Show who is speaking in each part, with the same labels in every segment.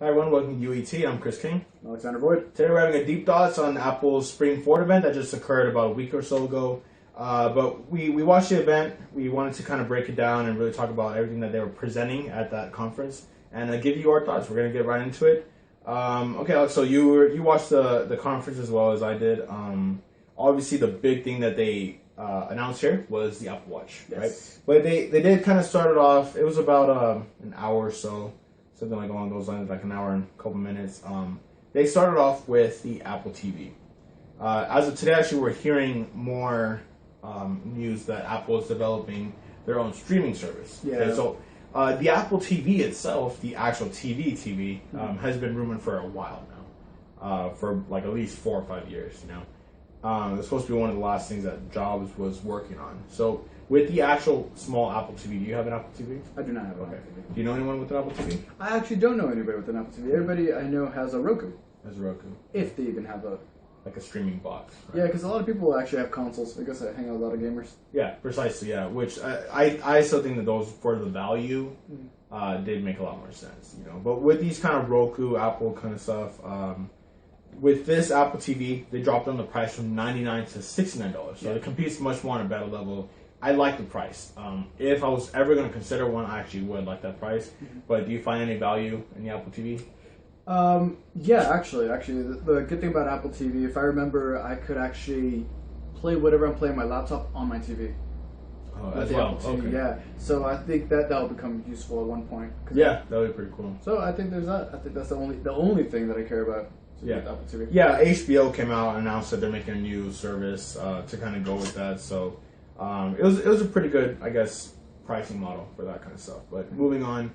Speaker 1: Hi everyone, welcome to UET. I'm Chris King.
Speaker 2: Alexander Boyd.
Speaker 1: Today we're having a deep thoughts on Apple's Spring Forward event that just occurred about a week or so ago. But we watched the event. We wanted to kind of break it down and really talk about everything that they were presenting at that conference and give you our thoughts. We're going to get right into it. Okay, Alex, so you watched the conference as well as I did. Obviously, the big thing that they announced here was the Apple Watch,
Speaker 2: Yes.
Speaker 1: right? But they did kind of start it off. It was about an hour or so. Something like along those lines, like an hour and a couple minutes. They started off with the Apple TV. As of today, actually, we're hearing more news that Apple is developing their own streaming service.
Speaker 2: Yeah.
Speaker 1: Okay, so the Apple TV itself, the actual TV, has been rumored for a while now, for like at least 4 or 5 years. It's supposed to be one of the last things that Jobs was working on. So with the actual small Apple TV, do you have an Apple TV?
Speaker 2: I do not have an Apple TV.
Speaker 1: Do you know anyone with an Apple TV?
Speaker 2: I actually don't know anybody with an Apple TV. Everybody I know has a Roku.
Speaker 1: Has a Roku.
Speaker 2: If they even have a...
Speaker 1: Like a streaming box. Right?
Speaker 2: Yeah, because a lot of people actually have consoles. I guess I hang out with a lot of gamers.
Speaker 1: Yeah, precisely, yeah. Which I still think that those, for the value, did make a lot more sense, But with these kind of Roku, Apple kind of stuff, with this Apple TV, they dropped down the price from $99 to $69. So it competes much more on a better level. I like the price. If I was ever going to consider one, I actually would like that price. But do you find any value in the Apple TV?
Speaker 2: Yeah, actually, the good thing about Apple TV, if I remember, I could actually play whatever I'm playing on my laptop on my TV.
Speaker 1: Oh, as well. Okay.
Speaker 2: Yeah, so I think that'll become useful at one point.
Speaker 1: Yeah, that would be pretty cool.
Speaker 2: So I think there's that. I think that's the only thing that I care about.
Speaker 1: Yeah.
Speaker 2: With Apple TV.
Speaker 1: Yeah, HBO came out and announced that they're making a new service to kind of go with that. So it was a pretty good, I guess, pricing model for that kind of stuff. But moving on,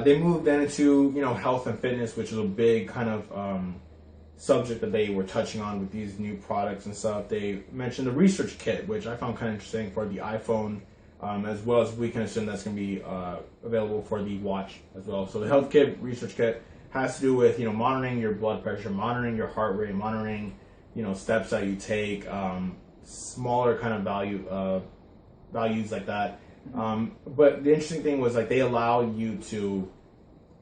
Speaker 1: they moved then into health and fitness, which is a big kind of subject that they were touching on with these new products and stuff. They mentioned the research kit, which I found kind of interesting for the iPhone, as well as we can assume that's going to be available for the watch as well. So the health kit, research kit, has to do with monitoring your blood pressure, monitoring your heart rate, monitoring steps that you take, smaller kind of values like that. But the interesting thing was like they allow you to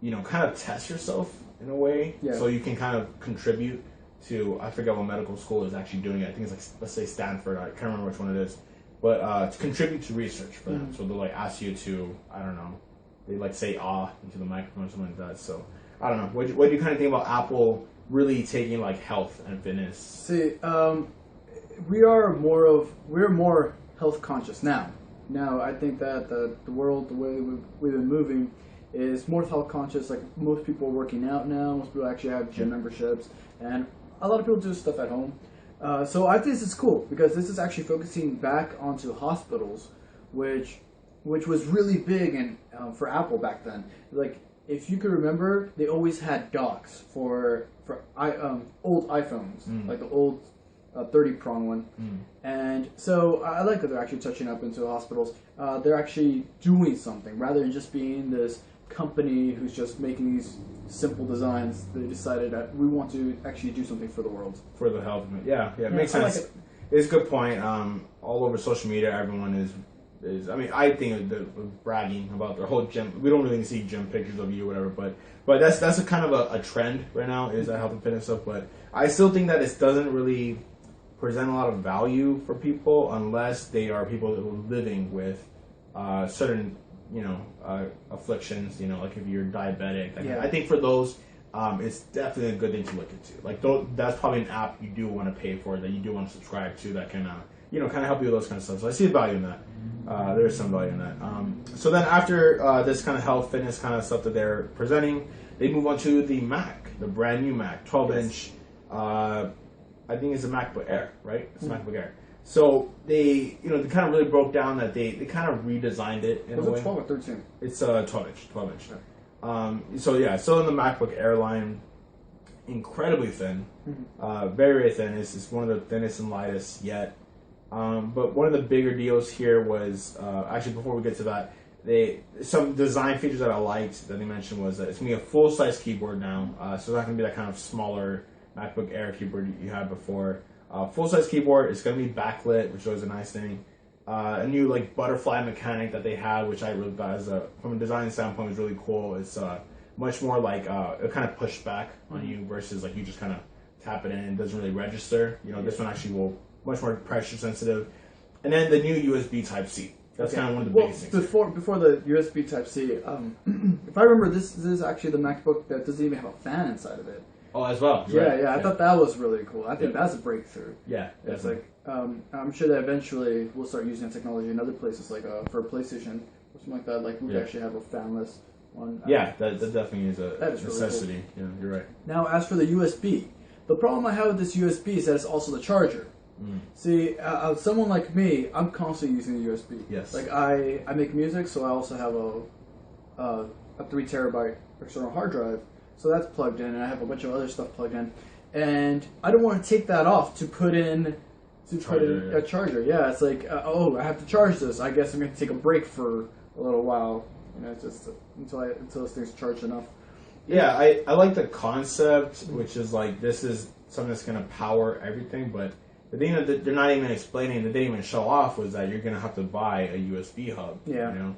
Speaker 1: kind of test yourself in a way, so you can kind of contribute to, I forget what medical school is actually doing it. I think it's like, let's say Stanford, I can't remember which one it is, but to contribute to research for them. So they'll like ask you to, I don't know, they like say into the microphone or something like that. So I don't know. What do you kind of think about Apple really taking like health and fitness?
Speaker 2: See, we're more health conscious now. Now I think that the world, the way we've been moving, is more health conscious. Like most people are working out now. Most people actually have gym memberships, and a lot of people do stuff at home. So I think this is cool because this is actually focusing back onto hospitals, which was really big and for Apple back then. Like, if you could remember, they always had docks for old iPhones, like the old 30-prong one. And so I like that they're actually touching up into hospitals. They're actually doing something rather than just being this company who's just making these simple designs. They decided that we want to actually do something for the world.
Speaker 1: For the health. Yeah, it makes sense. Like it's a good point. All over social media, everyone is I mean, I think they're bragging about their whole gym. We don't really see gym pictures of you or whatever, but that's a kind of a trend right now, is that health and fitness stuff. But I still think that it doesn't really present a lot of value for people unless they are people that are living with certain afflictions. Like if you're diabetic. I think for those, it's definitely a good thing to look into. Like that's probably an app you do want to pay for, that you do want to subscribe to, that can kind of help you with those kind of stuff. So I see the value in that. There is some value in that. So then after this kind of health, fitness kind of stuff that they're presenting, they move on to the Mac, the brand new Mac, 12-inch. I think it's a MacBook Air, right? It's a MacBook Air. So they, they kind of really broke down that they kind of redesigned it in a way.
Speaker 2: Was it 12 or 13?
Speaker 1: It's 12-inch. So still in the MacBook Air line, incredibly thin, very, very thin. It's one of the thinnest and lightest yet. But one of the bigger deals here was, actually before we get to that, some design features that I liked that they mentioned was that it's going to be a full-size keyboard now. So it's not going to be that kind of smaller MacBook Air keyboard you had before. Full-size keyboard. It's going to be backlit, which was a nice thing. A new like butterfly mechanic that they had, which I really thought from a design standpoint was really cool. It's much more like it kind of push back on you versus like you just kind of tap it in and it doesn't really register. This one actually will much more pressure sensitive. And then the new USB Type C. That's kind of one of the biggest things.
Speaker 2: Before the USB Type C, if I remember, this is actually the MacBook that doesn't even have a fan inside of it.
Speaker 1: Oh, as well.
Speaker 2: Yeah, right. I thought that was really cool. I think that's a breakthrough.
Speaker 1: Yeah,
Speaker 2: it's like I'm sure that eventually we'll start using that technology in other places, like for PlayStation or something like that. Like we could actually have a fanless one.
Speaker 1: That definitely is a necessity.
Speaker 2: Really cool.
Speaker 1: Yeah, you're right.
Speaker 2: Now, as for the USB, the problem I have with this USB is that it's also the charger. See, someone like me, I'm constantly using the USB.
Speaker 1: Yes.
Speaker 2: Like I make music, so I also have a 3 terabyte external hard drive. So that's plugged in, and I have a bunch of other stuff plugged in, and I don't want to take that off to put in a charger. Yeah, it's like I have to charge this. I guess I'm going to take a break for a little while, just until this thing's charged enough.
Speaker 1: Yeah, I like the concept, which is like this is something that's going to power everything, but the thing that they're not even explaining, that they didn't even show off, was that you're going to have to buy a USB hub.
Speaker 2: Yeah.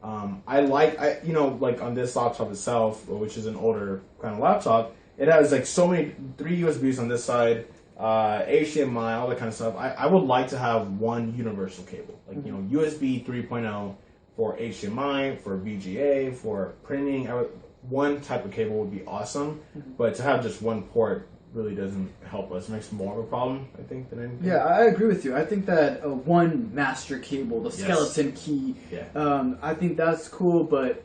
Speaker 1: Like on this laptop itself, which is an older kind of laptop, it has like so many 3 USBs on this side, HDMI, all that kind of stuff. I would like to have one universal cable, like USB 3.0 for HDMI, for VGA, for printing. One type of cable would be awesome, but to have just one port really doesn't help us. It makes more of a problem, I think, than anything.
Speaker 2: Yeah, I agree with you. I think that one master cable, the skeleton key, I think that's cool, but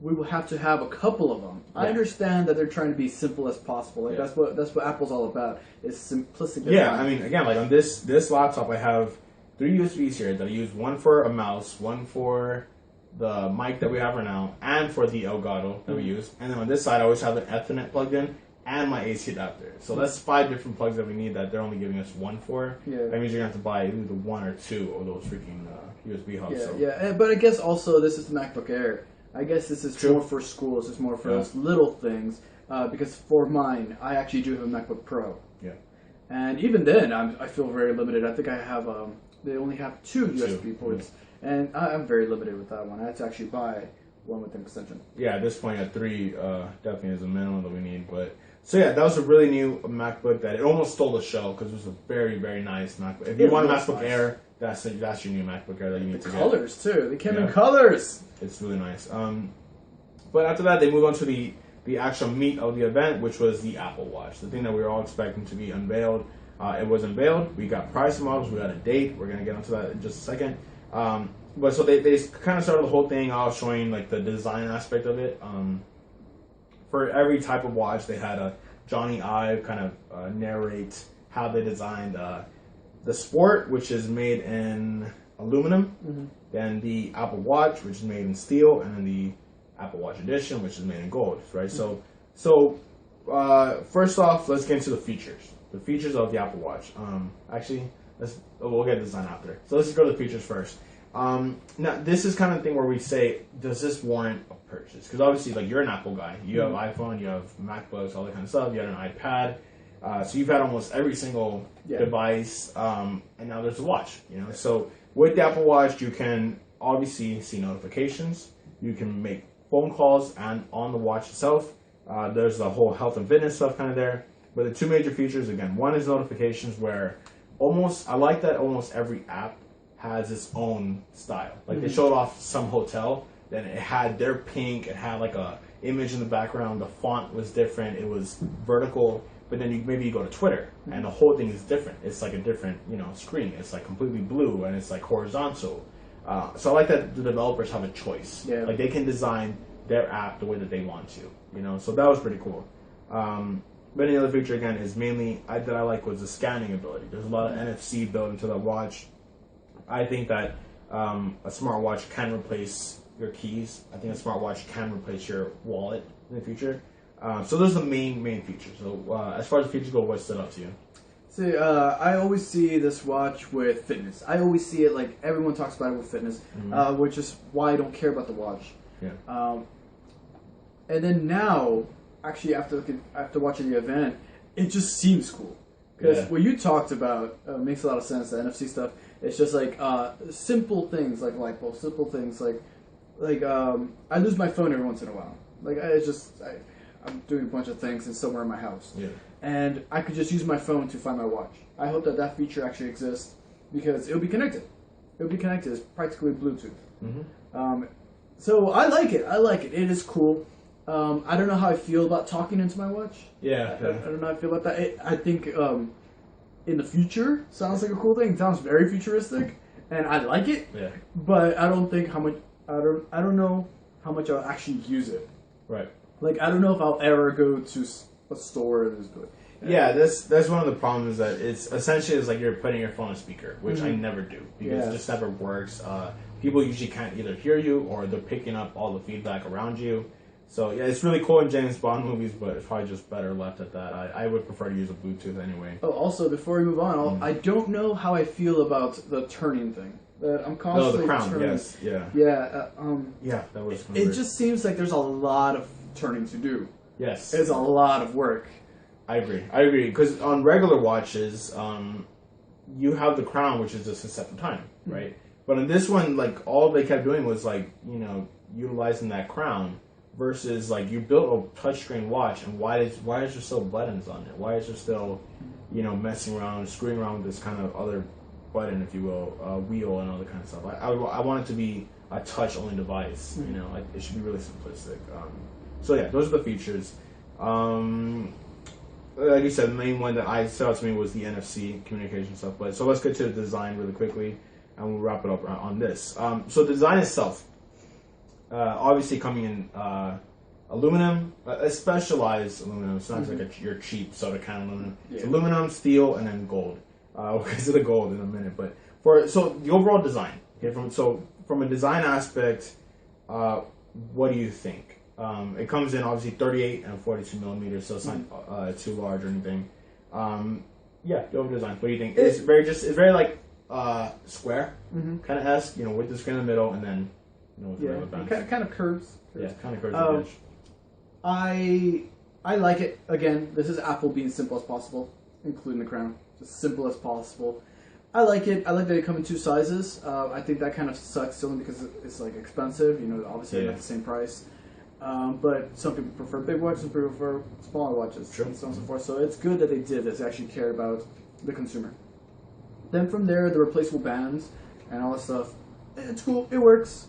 Speaker 2: we will have to have a couple of them. Yeah. I understand that they're trying to be simple as possible. Like that's what Apple's all about, is simplicity.
Speaker 1: Yeah, I mean, again, like on this laptop, I have 3 USBs here that I use. One for a mouse, one for the mic that we have right now, and for the Elgato that we use. And then on this side, I always have an Ethernet plugged in and my AC adapter. So that's 5 different plugs that we need that they're only giving us one for. Yeah. That means you're going to have to buy either 1 or 2 of those freaking USB hubs.
Speaker 2: But I guess also this is the MacBook Air. I guess this is more for schools. It's more for those little things. Because for mine, I actually do have a MacBook Pro. Yeah. And even then, I feel very limited. I think I have, they only have 2 USB ports. And I'm very limited with that one. I had to actually buy one with an extension. Yeah,
Speaker 1: at this point, at 3 definitely is the minimum that we need. But so yeah, that was a really new MacBook that it almost stole the show because it was a very, very nice MacBook. If you want a MacBook Air, that's your new MacBook Air that you need to get.
Speaker 2: The colors too. They came in colors.
Speaker 1: It's really nice. But after that, they move on to the actual meat of the event, which was the Apple Watch, the thing that we were all expecting to be unveiled. It was unveiled. We got price models. We got a date. We're gonna get into that in just a second. But so they kind of started the whole thing off showing like the design aspect of it. For every type of watch, they had a Johnny Ive kind of narrate how they designed the Sport, which is made in aluminum, then the Apple Watch, which is made in steel, and then the Apple Watch Edition, which is made in gold. Right. So first off, let's get into the features. The features of the Apple Watch. Actually, we'll get design after. So let's just go to the features first. Now, this is kind of the thing where we say, does this warrant a purchase? Because obviously, like, you're an Apple guy. You have iPhone, you have MacBooks, all that kind of stuff. You have an iPad. So you've had almost every single device. And now there's a watch, So with the Apple Watch, you can obviously see notifications. You can make phone calls and on the watch itself. There's the whole health and fitness stuff kind of there. But the 2 major features, again, one is notifications where I like that almost every app has its own style. Like they showed off some hotel, then it had their pink, it had like a image in the background, the font was different, it was vertical, but then maybe you go to Twitter and the whole thing is different. It's like a different, screen. It's like completely blue and it's like horizontal. So I like that the developers have a choice. Yeah. Like they can design their app the way that they want to, So that was pretty cool. But the other feature again is mainly that I like was the scanning ability. There's a lot of NFC built into the watch. I think that a smartwatch can replace your keys. I think a smartwatch can replace your wallet in the future. So those are the main features. So as far as the features go, what stood out to you?
Speaker 2: See, I always see this watch with fitness. I always see it like everyone talks about it with fitness, which is why I don't care about the watch. Yeah. And then now, actually, after watching the event, it just seems cool. Because what you talked about makes a lot of sense. The NFC stuff. It's just like simple things like light bulbs, simple things like I lose my phone every once in a while. Like I'm doing a bunch of things and somewhere in my house.
Speaker 1: Yeah.
Speaker 2: And I could just use my phone to find my watch. I hope that feature actually exists because it'll be connected. It'll be connected. It's practically Bluetooth.
Speaker 1: Mm-hmm.
Speaker 2: So I like it. It is cool. I don't know how I feel about talking into my watch.
Speaker 1: Yeah.
Speaker 2: I don't know how I feel about that. I think in the future sounds like a cool thing. It sounds very futuristic, and I like it.
Speaker 1: Yeah.
Speaker 2: But I don't think how much. I don't know how much I'll actually use it.
Speaker 1: Right.
Speaker 2: Like I don't know if I'll ever go to a store and just do it.
Speaker 1: Yeah, that's one of the problems, that it's essentially like you're putting your phone on speaker, which I never do because it just never works. People usually can't either hear you or they're picking up all the feedback around you. So yeah, it's really cool in James Bond movies, but it's probably just better left at that. I would prefer to use a Bluetooth anyway.
Speaker 2: Oh, also before we move on, I don't know how I feel about the turning thing. That I'm constantly
Speaker 1: the crown,
Speaker 2: turning.
Speaker 1: yes, yeah.
Speaker 2: Yeah.
Speaker 1: Yeah, that was.
Speaker 2: It just seems like there's a lot of turning to do.
Speaker 1: Yes.
Speaker 2: It's a lot of work.
Speaker 1: I agree. Because on regular watches, you have the crown, which is just to set the time, right? But on this one, like, all they kept doing was, like, utilizing that crown versus, like, you built a touchscreen watch, and why is there still buttons on it? Why is there still, messing around, screwing around with this kind of other button, if you will, wheel and all that kind of stuff? I want it to be a touch-only device, it should be really simplistic. So, yeah, those are the features. Like you said, the main one that stood out to me was the NFC communication stuff. But so let's get to the design really quickly, and we'll wrap it up on this. So the design itself, obviously coming in aluminum, a specialized aluminum. It's not like your cheap soda can aluminum. Yeah. It's aluminum, steel, and then gold. We'll get to the gold in a minute. But so the overall design, okay, from a design aspect, what do you think? It comes in obviously 38 and 42 millimeters, so it's not too large or anything. Yeah, the overall design. What do you think? It's very like square kind of esque, with the screen in the middle, and then with the bands.
Speaker 2: Kind of curves.
Speaker 1: Yeah, kind of curves the edge.
Speaker 2: I like it. Again, this is Apple being simple as possible, including the crown, just simple as possible. I like it. I like that they come in two sizes. I think that kind of sucks only because it's like expensive. Obviously they're not the same price. But some people prefer big watches, some people prefer smaller watches, and so on and so forth. So it's good that they did this. They actually care about the consumer. Then from there, the replaceable bands and all that stuff. It's cool. It works.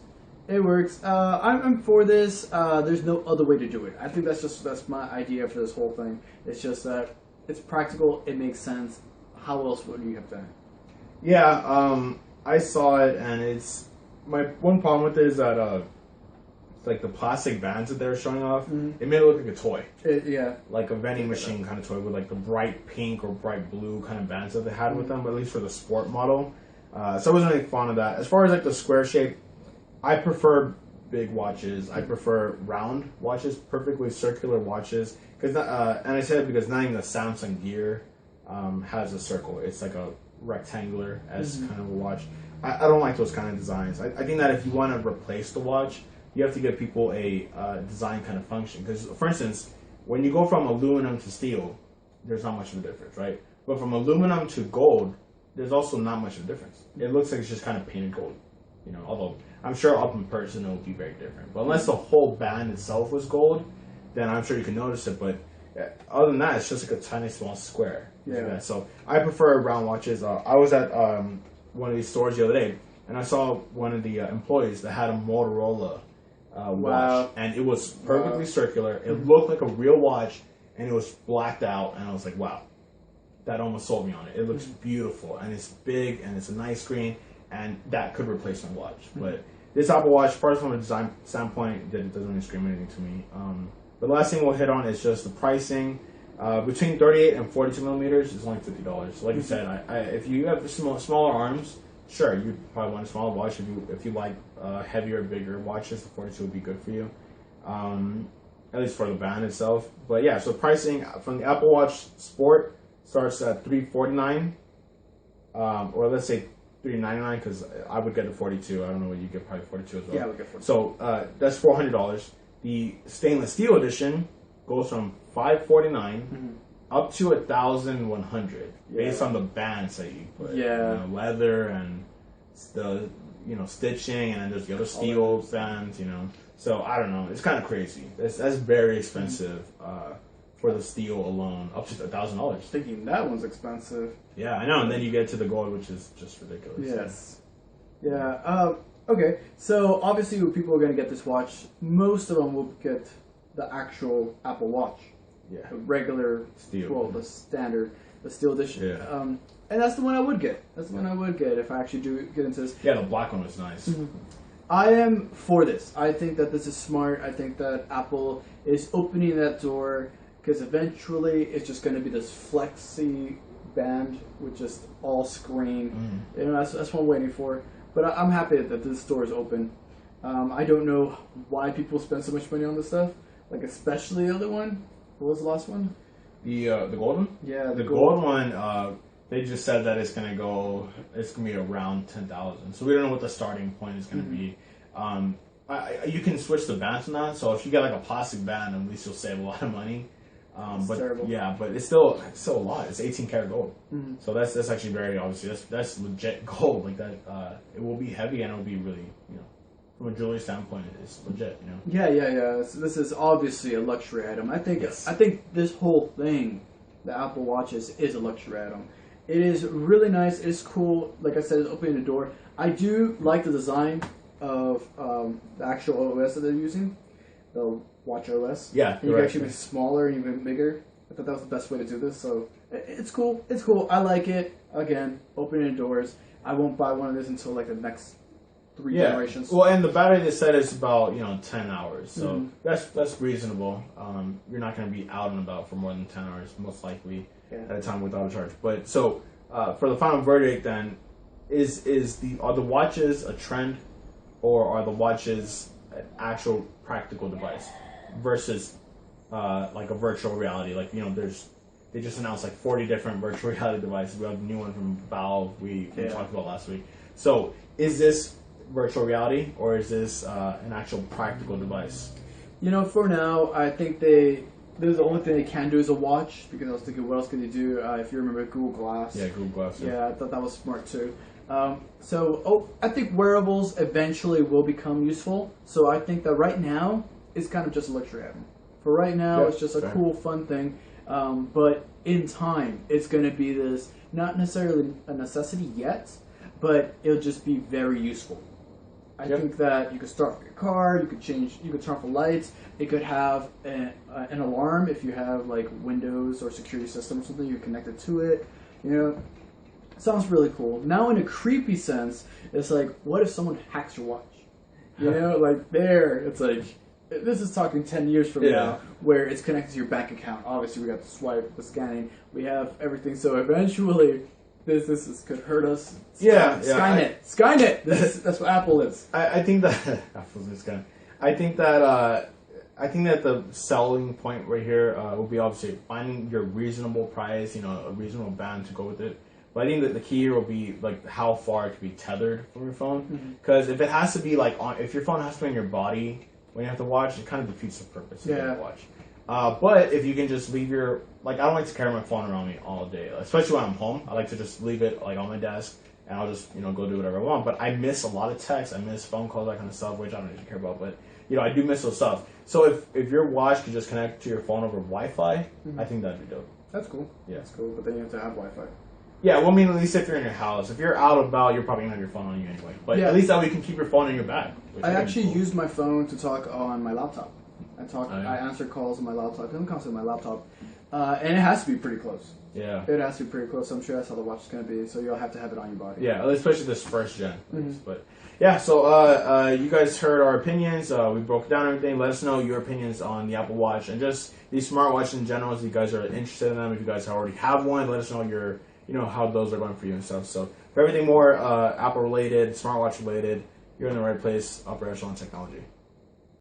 Speaker 2: I'm for this. There's no other way to do it. I think that's my idea for this whole thing. It's just that it's practical. It makes sense. How else would you have done it?
Speaker 1: Yeah, I saw it, and my one problem with it is that like the plastic bands that they were showing off, it made it look like a toy.
Speaker 2: Yeah.
Speaker 1: Like a vending machine kind of toy with like the bright pink or bright blue kind of bands that they had with them, at least for the sport model. So I wasn't really fond of that. As far as like the square shape, I prefer big watches. I prefer round watches, perfectly circular watches. And I said it because not even the Samsung Gear has a circle. It's like a rectangular-esque kind of a watch. I don't like those kind of designs. I think that if you want to replace the watch, you have to give people a design kind of function. Because, for instance, when you go from aluminum to steel, there's not much of a difference, right? But from aluminum to gold, there's also not much of a difference. It looks like it's just kind of painted gold. Although I'm sure up in person it will be very different. But unless the whole band itself was gold, then I'm sure you can notice it. But other than that, it's just like a tiny small square. Yeah. So I prefer round watches. I was at one of these stores the other day, and I saw one of the employees that had a Motorola watch, and it was perfectly circular. It looked like a real watch, and it was blacked out, and I was like, wow, that almost sold me on it. It looks beautiful, and it's big, and it's a nice screen, and that could replace my watch. But this Apple Watch, first from a design standpoint, it doesn't really scream anything to me. The last thing we'll hit on is just the pricing. Between 38 and 42 millimeters is only $50. So like you said, if you have smaller arms, sure, you probably want a smaller watch. If you like heavier, bigger watches, the 42 would be good for you, at least for the band itself. But yeah, so pricing from the Apple Watch Sport starts at $349, or let's say $399, because I would get the 42. I don't know what you get, probably 42 as well.
Speaker 2: Yeah, I would get 42.
Speaker 1: So that's $400. The stainless steel edition goes from $549 up to $1,100 based on the bands that you put.
Speaker 2: Yeah,
Speaker 1: leather and the stitching, and then there's the other steel bands. So I don't know. It's kind of crazy. That's very expensive for the steel alone, up to $1,000.
Speaker 2: Thinking that one's expensive.
Speaker 1: Yeah, I know. And then you get to the gold, which is just ridiculous.
Speaker 2: Yes. Yeah. Okay. So obviously, when people are going to get this watch, most of them will get the actual Apple Watch.
Speaker 1: Yeah.
Speaker 2: The regular
Speaker 1: Steel.
Speaker 2: Well, the standard, the steel edition.
Speaker 1: Yeah.
Speaker 2: And that's the one I would get. That's the one I would get if I actually do get into this.
Speaker 1: Yeah, the black one was nice.
Speaker 2: Mm-hmm. I am for this. I think that this is smart. I think that Apple is opening that door because eventually it's just going to be this flexi band with just all screen. You know, that's what I'm waiting for. But I'm happy that this store is open. I don't know why people spend so much money on this stuff. Like especially the other one. What was the last one?
Speaker 1: The gold one?
Speaker 2: Yeah,
Speaker 1: the gold one. They just said that it's gonna be around 10,000. So we don't know what the starting point is gonna be. You can switch the bands on that. So if you get like a plastic band, at least you'll save a lot of money. But
Speaker 2: terrible.
Speaker 1: Yeah, but it's still a lot. It's 18 karat gold. So that's actually very obviously that's legit gold. Like that, it will be heavy and it will be really, you know, from a jewelry standpoint, it's legit. You know.
Speaker 2: Yeah. So this is obviously a luxury item. I think this whole thing, the Apple Watch is a luxury item. It is really nice. It's cool. Like I said, it's opening the door. I do like the design of the actual OS that they're using, the Watch OS.
Speaker 1: Yeah,
Speaker 2: and you can actually make it smaller and even bigger. I thought that was the best way to do this. So it's cool. It's cool. I like it. Again, opening doors. I won't buy one of these until like the next 3 generations.
Speaker 1: Well, and the battery they said is about 10 hours, so that's reasonable. You're not going to be out and about for more than 10 hours, most likely at a time without a charge. But so for the final verdict, then are the watches a trend, or are the watches an actual practical device versus like a virtual reality? Like they just announced like 40 different virtual reality devices. We have a new one from Valve we talked about last week. So is this virtual reality, or is this an actual practical device?
Speaker 2: For now, I think the only thing they can do is a watch, because I was thinking, what else could they do? If you remember Google Glass.
Speaker 1: Yeah, Google Glass.
Speaker 2: Yeah, I thought that was smart too. I think wearables eventually will become useful. So I think that right now, it's kind of just a luxury item. For right now, it's just a cool, fun thing. But in time, it's going to be this, not necessarily a necessity yet, but it'll just be very useful. I think that you could start your car, you could turn off the lights, it could have an alarm if you have like Windows or security system or something, you connect it to it. Sounds really cool. Now in a creepy sense, it's like, what if someone hacks your watch? It's like, this is talking 10 years from now, where it's connected to your bank account. Obviously, we got the swipe, the scanning, we have everything. So eventually, this could hurt us. Skynet. That's what Apple is.
Speaker 1: I think that Apple's this guy. I think that the selling point right here will be obviously finding your reasonable price, a reasonable band to go with it. But I think that the key here will be like how far it can be tethered from your phone. Because if it has to be like if your phone has to be on your body when you have to watch, it kind of defeats the purpose of the watch. But if you can just leave I don't like to carry my phone around me all day, especially when I'm home. I like to just leave it on my desk, and I'll just go do whatever I want. But I miss a lot of texts, I miss phone calls, that kind of stuff, which I don't really care about. But I do miss those stuff. So if your watch could just connect to your phone over Wi-Fi, I think that'd be dope.
Speaker 2: That's cool.
Speaker 1: Yeah,
Speaker 2: that's cool. But then you have to have Wi-Fi.
Speaker 1: Yeah, well, I mean, at least if you're in your house. If you're out about, you're probably going to have your phone on you anyway. But at least that way you can keep your phone in your bag.
Speaker 2: I actually use my phone to talk on my laptop. I answer calls on my laptop. It doesn't come to my laptop. And it has to be pretty close.
Speaker 1: Yeah.
Speaker 2: It has to be pretty close. I'm sure that's how the watch is going to be. So you'll have to have it on your body.
Speaker 1: Yeah, especially this first gen. But yeah, so you guys heard our opinions. We broke down everything. Let us know your opinions on the Apple Watch and just these smartwatches in general. If you guys are interested in them, if you guys already have one, let us know how those are going for you and stuff. So for everything more Apple related, smartwatch related, you're in the right place. Upper Echelon Technology.